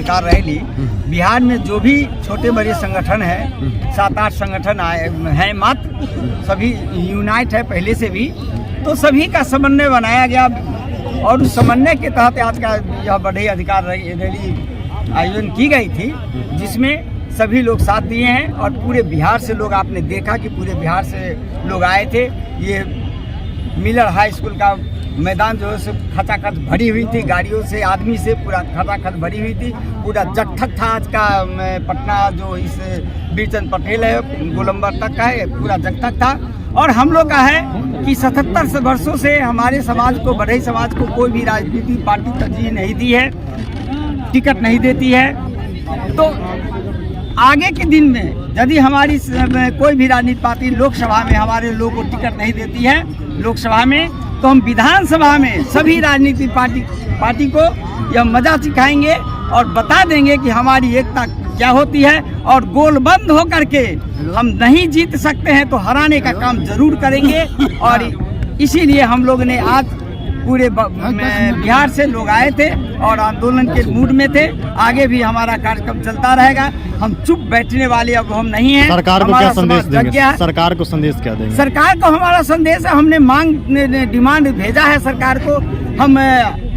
अधिकार रैली बिहार में जो भी छोटे बड़े संगठन हैं, 7-8 संगठन आए हैं मात्र, सभी यूनाइट है पहले से भी, तो सभी का समन्वय बनाया गया और उस समन्वय के तहत आज का यह बढ़ई अधिकार रैली आयोजन की गई थी, जिसमें सभी लोग साथ दिए हैं और पूरे बिहार से लोग, आपने देखा कि पूरे बिहार से लोग आए थे। ये मिलर हाई स्कूल का मैदान जो है खचाखच भरी हुई थी, गाड़ियों से, आदमी से पूरा खचाखच भरी हुई थी। पूरा जगथक था आज का पटना जो इस बीरचंद पटेल है गोलंबर तक का है, पूरा जगथक था। और हम लोग का है कि 77 वर्षों से हमारे समाज को, बढ़ई समाज को कोई भी राजनीतिक पार्टी तरजीह नहीं दी है, टिकट नहीं देती है। तो आगे के दिन में यदि हमारी कोई भी राजनीतिक पार्टी लोकसभा में हमारे लोगों को टिकट नहीं देती है लोकसभा में, तो हम विधानसभा में सभी राजनीतिक पार्टी को यह मजा सिखाएंगे और बता देंगे कि हमारी एकता क्या होती है। और गोलबंद होकर के हम नहीं जीत सकते हैं तो हराने का काम जरूर करेंगे। और इसीलिए हम लोग ने आज पूरे बिहार से लोग आए थे और आंदोलन के मूड में थे। आगे भी हमारा कार्यक्रम चलता रहेगा, हम चुप बैठने वाले अब हम नहीं हैं। सरकार को क्या संदेश देंगे? सरकार को संदेश क्या देंगे? सरकार को हमारा संदेश है, हमने डिमांड भेजा है सरकार को। हम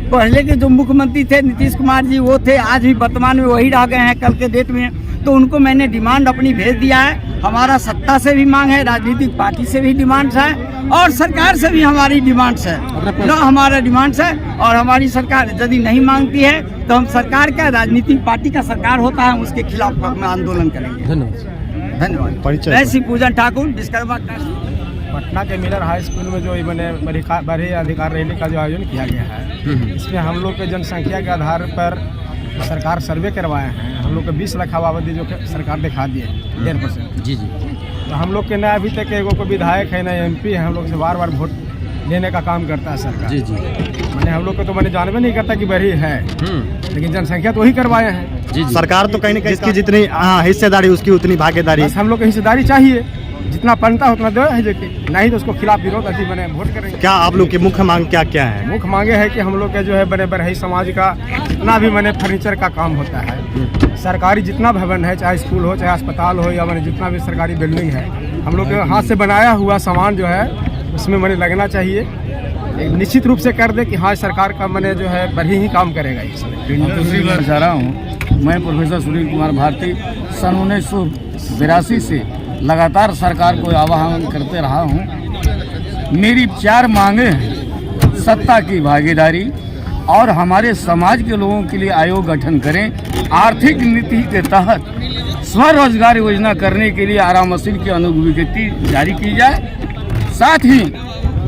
पहले के जो मुख्यमंत्री थे नीतीश कुमार जी, वो थे, आज भी वर्तमान में वही रह गए हैं कल के डेट में, तो उनको मैंने डिमांड अपनी भेज दिया है। हमारा सत्ता से भी मांग है, राजनीतिक पार्टी से भी डिमांड्स है और सरकार से भी हमारी डिमांड्स है, ना हमारा डिमांड्स है। और हमारी सरकार यदि नहीं मांगती है तो हम सरकार का, राजनीतिक पार्टी का सरकार होता है, उसके खिलाफ अपना आंदोलन करेंगे। धन्यवाद। ऐसी पूजन ठाकुर, विश्वकर्मा ट्रस्ट। पटना के मिलर हाई स्कूल में जो मैंने बढ़ई अधिकार रैली का जो आयोजन किया गया है, इसमें हम लोग के जनसंख्या के आधार पर सरकार सर्वे करवाए हैं। हम लोग के 20 लाख आबादी जो सरकार दिखा दिए 1.5%। जी जी। तो हम लोग के न अभी तक एगो को विधायक है, न MP है, हम लोग से बार वोट लेने का काम करता है सरकार। जी जी। मैंने हम लोग को तो मैंने जानवे नहीं करता कि बढ़ई है, लेकिन जनसंख्या तो वही करवाए हैं। जी। सरकार तो कहीं न कहीं जिसकी जितनी हिस्सेदारी उसकी उतनी भागीदारी, बस हम लोग की हिस्सेदारी चाहिए, जितना बनता है उतना दो है, नहीं तो उसको खिलाफ विरोध अभी मैंने वोट करेंगे। क्या आप लोग की मुख्य मांग क्या क्या है? मुख्य मांगे है कि हम लोग के जो है बड़े बढ़ई समाज का जितना भी मैंने फर्नीचर का काम होता है, सरकारी जितना भवन है, चाहे स्कूल हो, चाहे अस्पताल हो, या मैंने जितना भी सरकारी बिल्डिंग है, हम लोग के हाथ से बनाया हुआ सामान जो है उसमें मैंने लगना चाहिए। एक निश्चित रूप से कर दे कि हाँ सरकार का मैंने जो है बढ़ी ही काम करेगा इसमें। दूसरी बार जा रहा हूँ मैं प्रोफेसर सुनील कुमार भारती, सन 1982 से लगातार सरकार को आह्वान करते रहा हूँ। मेरी 4 मांगे हैं। सत्ता की भागीदारी और हमारे समाज के लोगों के लिए आयोग गठन करें। आर्थिक नीति के तहत स्वरोजगार योजना करने के लिए आरा मशीन की अनुज्ञप्ति जारी की जाए। साथ ही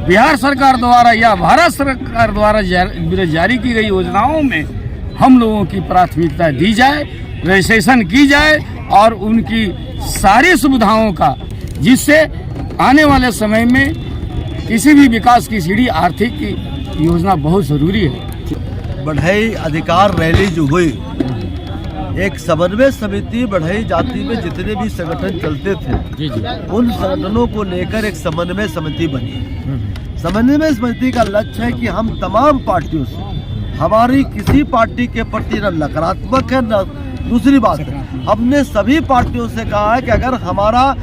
बिहार सरकार द्वारा या भारत सरकार द्वारा जारी की गई योजनाओं में हम लोगों की प्राथमिकता दी जाए, रजिस्ट्रेशन की जाए और उनकी सारी सुविधाओं का, जिससे आने वाले समय में किसी भी विकास की सीढ़ी आर्थिक की योजना बहुत ज़रूरी है। बढ़ई अधिकार रैली जो हुई, एक समन्वय समिति बढ़ई जाति में जितने भी संगठन चलते थे, जी जी, उन संगठनों को लेकर एक समन्वय समिति बनी। समन्वय समिति का लक्ष्य है कि हम तमाम पार्टियों से, हमारी किसी पार्टी के प्रति न नकारात्मक है न दूसरी बात है, हमने सभी पार्टियों से कहा है कि अगर हमारा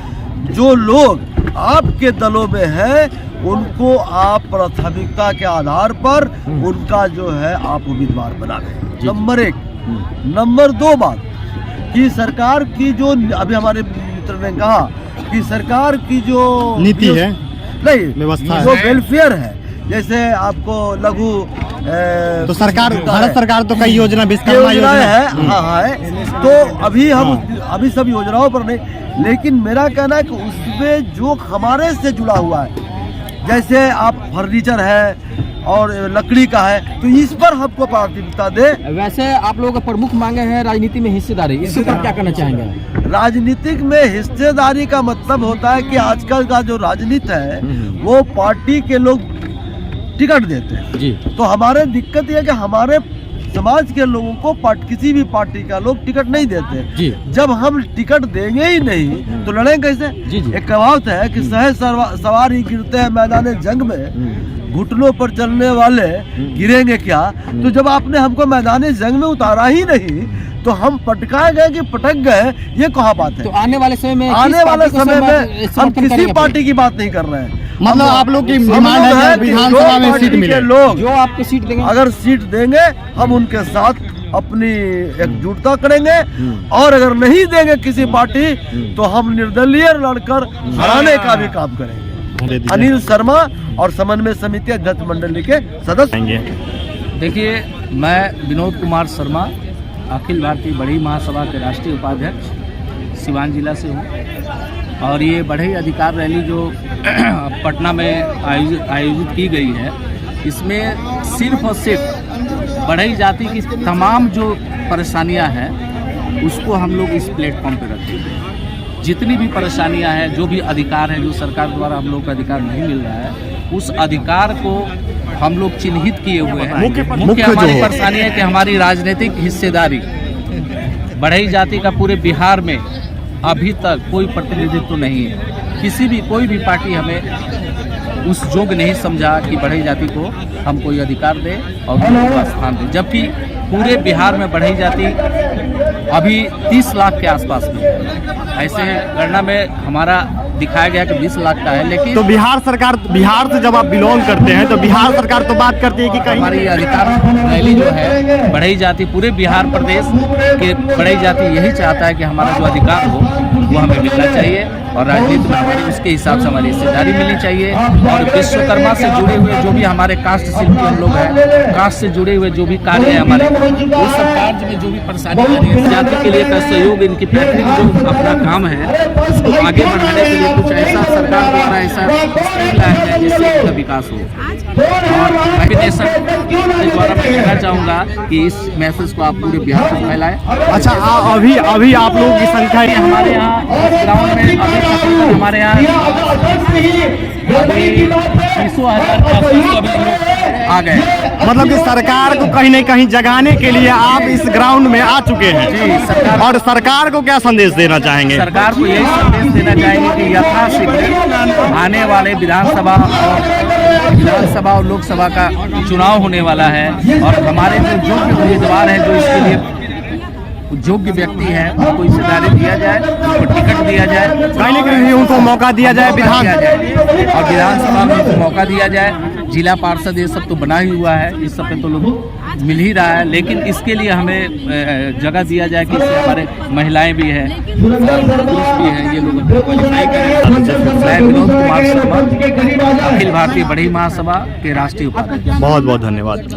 जो लोग आपके दलों में है उनको आप प्राथमिकता के आधार पर उनका जो है आप उम्मीदवार बना लें। नंबर 1। नंबर 2 बात कि सरकार की जो, अभी हमारे मित्र ने कहा कि सरकार की जो नीति है, नहीं व्यवस्था जो वेलफेयर है, जैसे आपको लघु तो सरकार, भारत सरकार तो कई योजना, विश्वकर्मा योजना है, हाँ है, तो अभी हम अभी सब योजनाओं पर नहीं, लेकिन मेरा कहना है कि उसमें जो हमारे से जुड़ा हुआ है, जैसे आप फर्नीचर है और लकड़ी का है, तो इस पर हमको प्राथमिकता दे। वैसे आप लोगों का प्रमुख मांगे हैं राजनीति में हिस्सेदारी, इसके ऊपर क्या कहना चाहेंगे? राजनीतिक में हिस्सेदारी का मतलब होता है कि आजकल का जो राजनीति है वो पार्टी के लोग टिकट देते हैं जी। तो हमारे दिक्कत यह है कि हमारे समाज के लोगों को किसी भी पार्टी का लोग टिकट नहीं देते जी। जब हम टिकट देंगे ही नहीं तो लड़ेंगे कैसे? जी जी। एक कहावत है कि सहज सवार ही गिरते हैं मैदान जंग में, घुटनों पर चलने वाले गिरेंगे क्या? तो जब आपने हमको मैदान जंग में उतारा ही नहीं तो हम पटकाए गए कि पटक गए, ये कहाँ बात है। तो आने वाले समय में आने वाले समय में हम समर्थन किसी करेंगे? पार्टी की बात नहीं कर रहे हैं। मतलब आप लोग की हम डिमांड लोग है हैं कि कि विधानसभा जो में पार्टी सीट के मिले। लोग जो आपको सीट देंगे, अगर सीट देंगे हम उनके साथ अपनी एकजुटता करेंगे, और अगर नहीं देंगे किसी पार्टी तो हम निर्दलीय लड़कर हराने का भी काम करेंगे। अनिल शर्मा और समन्वय समिति अध्यक्ष मंडली के सदस्य। देखिए, मैं विनोद कुमार शर्मा अखिल भारतीय बढ़ई महासभा के राष्ट्रीय उपाध्यक्ष सिवान जिला से हूँ, और ये बढ़ई अधिकार रैली जो पटना में आयोजित की गई है, इसमें सिर्फ और सिर्फ बढ़ई जाति की तमाम जो परेशानियां हैं उसको हम लोग इस प्लेटफॉर्म पे रखेंगे। जितनी भी परेशानियां हैं, जो भी अधिकार है, जो सरकार द्वारा हम लोग को अधिकार नहीं मिल रहा है, उस अधिकार को हम लोग चिन्हित किए हुए हैं। मुख्य हमारी परेशानी है कि हमारी राजनीतिक हिस्सेदारी बढ़ई जाति का पूरे बिहार में अभी तक कोई प्रतिनिधित्व नहीं है। किसी भी कोई भी पार्टी हमें उस योग्य नहीं समझा कि बढ़ई जाति को हम कोई अधिकार दे और उनको स्थान दे, जबकि पूरे बिहार में बढ़ई जाति अभी 30 लाख के आसपास में है। ऐसे गणना में हमारा दिखाया गया कि 20 लाख का है, लेकिन तो बिहार सरकार, बिहार से जब आप बिलोंग करते हैं तो बिहार सरकार तो बात करती है कि कहीं हमारी अधिकार रैली जो है बढ़ई जाति, पूरे बिहार प्रदेश के बढ़ई जाति यही चाहता है कि हमारा जो अधिकार हो वो हमें मिलना चाहिए, और राजनीति में हमारी उसके हिसाब से हमारी हिस्सेदारी मिलनी चाहिए। और विश्वकर्मा से जुड़े हुए जो भी हमारे कास्ट शिल्पी हम लोग हैं, कास्ट से जुड़े हुए जो भी कार्य है हमारे, वो सब कार्य में जो भी परेशानी आ रही है, जाति के लिए का सहयोग, इनकी पैतृक जो अपना काम है उसको आगे बढ़ाने के लिए कुछ ऐसा सरकार द्वारा ऐसा लाया है जिससे इसका विकास हो। और कैबिनेशन द्वारा मैं कहना चाहूँगा कि इस मैसेज को आप पूरे बिहार में फैलाएं। अच्छा, अभी आप लोगों की संख्या हमारे यहाँ ग्राउंड में अभी हमारे यहाँ 20,000 आ गए। मतलब कि सरकार को कहीं न कहीं जगाने के लिए आप इस ग्राउंड में आ चुके हैं जी, और सरकार को क्या संदेश देना चाहेंगे? सरकार को यही संदेश देना चाहेंगे कि यथाशीघ्र आने वाले विधानसभा और लोकसभा का चुनाव होने वाला है, और हमारे जो योग्य उम्मीदवार हैं, जो इसके लिए योग्य व्यक्ति है, उनको हिस्सेदारी दिया जाए, उनको टिकट दिया जाए, कहीं न कहीं उनको मौका दिया जाए, और विधानसभा में उनको मौका दिया जाए। जिला पार्षद ये सब तो बना ही हुआ है, इस सब पे तो लोग मिल ही रहा है, लेकिन इसके लिए हमें जगह दिया जाए कि इससे हमारे महिलाएं भी हैं, पुरुष भी हैं, ये लोग क्वालिफाई करें। मैं विनोद कुमार शर्मा अखिल भारतीय बढ़ई महासभा के राष्ट्रीय उपाध्यक्ष। बहुत बहुत धन्यवाद।